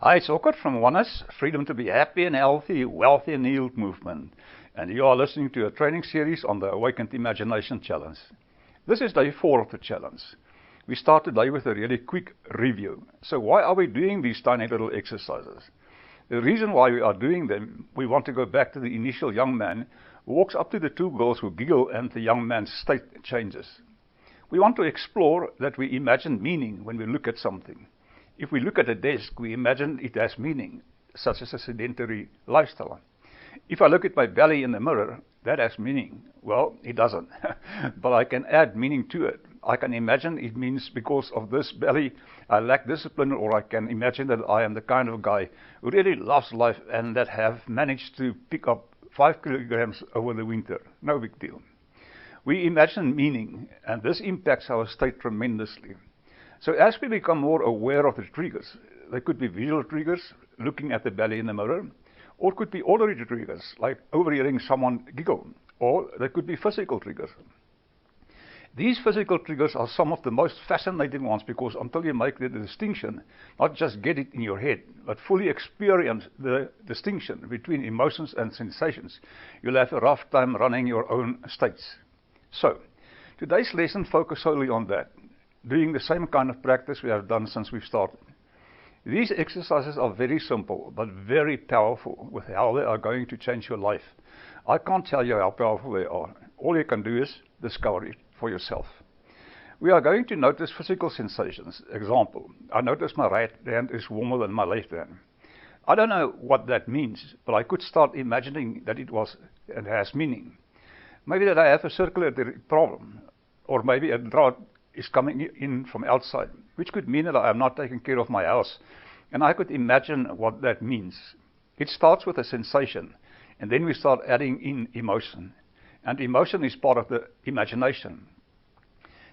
Hi, it's Ockert from Oneness, Freedom to be Happy and Healthy, Wealthy and Healed movement. And you are listening to a training series on the Awakened Imagination Challenge. This is day 4 of the challenge. We start today with a really quick review. So why are we doing these tiny little exercises? The reason why we are doing them, we want to go back to the initial young man who walks up to the two girls who giggle and the young man's state changes. We want to explore that we imagine meaning when we look at something. If we look at a desk, we imagine it has meaning, such as a sedentary lifestyle. If I look at my belly in the mirror, that has meaning. Well, it doesn't, but I can add meaning to it. I can imagine it means because of this belly, I lack discipline, or I can imagine that I am the kind of guy who really loves life and that have managed to pick up 5 kilograms over the winter. No big deal. We imagine meaning, and this impacts our state tremendously. So as we become more aware of the triggers, they could be visual triggers, looking at the belly in the mirror, or could be auditory triggers, like overhearing someone giggle, or they could be physical triggers. These physical triggers are some of the most fascinating ones because until you make the distinction, not just get it in your head, but fully experience the distinction between emotions and sensations, you'll have a rough time running your own states. So, today's lesson focuses solely on that, doing the same kind of practice we have done since we've started. These exercises are very simple, but very powerful with how they are going to change your life. I can't tell you how powerful they are. All you can do is discover it for yourself. We are going to notice physical sensations. Example, I notice my right hand is warmer than my left hand. I don't know what that means, but I could start imagining that it has meaning. Maybe that I have a circulatory problem, or maybe a drought is coming in from outside, which could mean that I am not taking care of my house, and I could imagine what that means. It starts with a sensation, and then we start adding in emotion, and emotion is part of the imagination.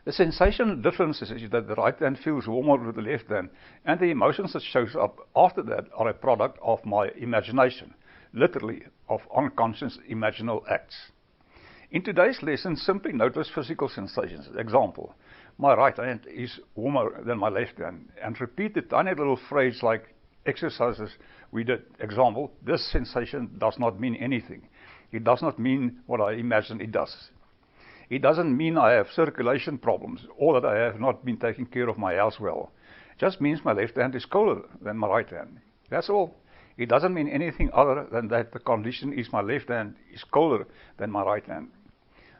The sensation difference is that the right hand feels warmer than the left hand, and the emotions that shows up after that are a product of my imagination, literally of unconscious imaginal acts. In today's lesson, simply notice physical sensations. Example, my right hand is warmer than my left hand, and repeat the tiny little phrase like exercises we did. Example, this sensation does not mean anything. It does not mean what I imagine it does. It doesn't mean I have circulation problems or that I have not been taking care of my house well. It just means my left hand is colder than my right hand. That's all. It doesn't mean anything other than that the condition is my left hand is colder than my right hand.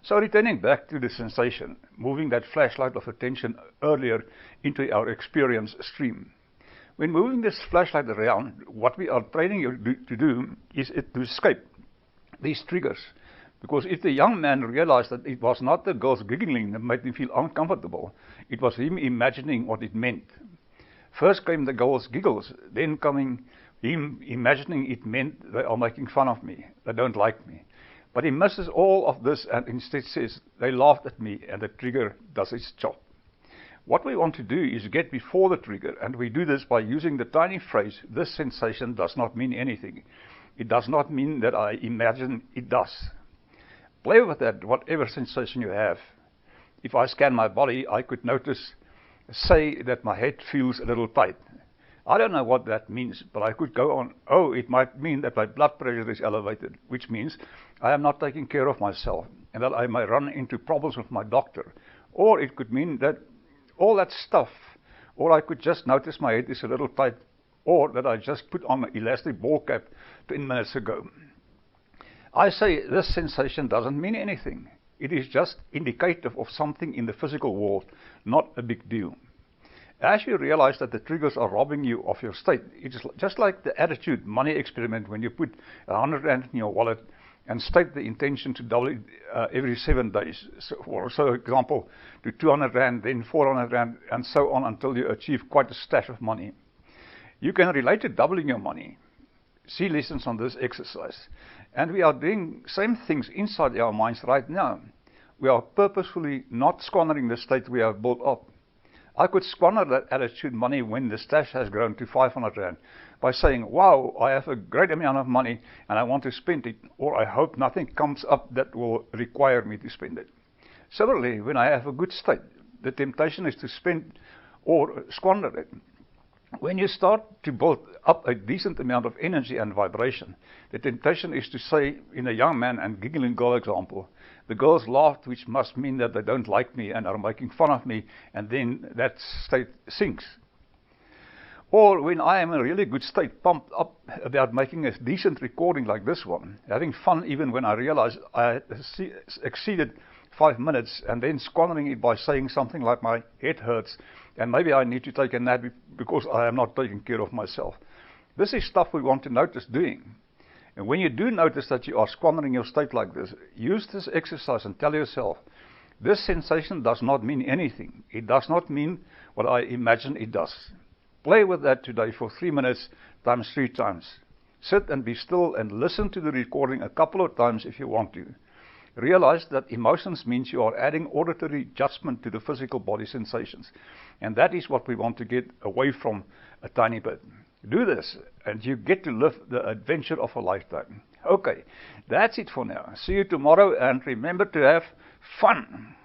So returning back to the sensation, moving that flashlight of attention earlier into our experience stream. When moving this flashlight around, what we are training you to do is to escape these triggers. Because if the young man realized that it was not the girls giggling that made him feel uncomfortable, it was him imagining what it meant. First came the girls' giggles, then coming him imagining it meant they are making fun of me, they don't like me. But he misses all of this and instead says, they laughed at me, and the trigger does its job. What we want to do is get before the trigger, and we do this by using the tiny phrase, this sensation does not mean anything. It does not mean that I imagine it does. Play with that, whatever sensation you have. If I scan my body, I could notice, say that my head feels a little tight. I don't know what that means, but I could go on, oh, it might mean that my blood pressure is elevated, which means I am not taking care of myself, and that I may run into problems with my doctor. Or it could mean that all that stuff, or I could just notice my head is a little tight, or that I just put on an elastic ball cap 10 minutes ago. I say this sensation doesn't mean anything. It is just indicative of something in the physical world, not a big deal. As you realize that the triggers are robbing you of your state, it's just like the attitude money experiment when you put 100 rand in your wallet and state the intention to double it every 7 days. So example, to 200 rand, then 400 rand, and so on until you achieve quite a stash of money. You can relate to doubling your money. See lessons on this exercise. And we are doing same things inside our minds right now. We are purposefully not squandering the state we have built up. I could squander that attitude money when the stash has grown to 500 rand by saying, wow, I have a great amount of money and I want to spend it, or I hope nothing comes up that will require me to spend it. Similarly, when I have a good state, the temptation is to spend or squander it. When you start to build up a decent amount of energy and vibration, the temptation is to say, in a young man and giggling girl example, the girls laughed, which must mean that they don't like me and are making fun of me, and then that state sinks. Or when I am in a really good state, pumped up about making a decent recording like this one, having fun even when I realize I exceeded 5 minutes, and then squandering it by saying something like my head hurts and maybe I need to take a nap because I am not taking care of myself. This is stuff we want to notice doing. And when you do notice that you are squandering your state like this, use this exercise and tell yourself, this sensation does not mean anything. It does not mean what I imagine it does. Play with that today for 3 minutes times 3 times. Sit and be still and listen to the recording a couple of times if you want to. Realize that emotions means you are adding auditory adjustment to the physical body sensations. And that is what we want to get away from a tiny bit. Do this and you get to live the adventure of a lifetime. Okay, that's it for now. See you tomorrow and remember to have fun.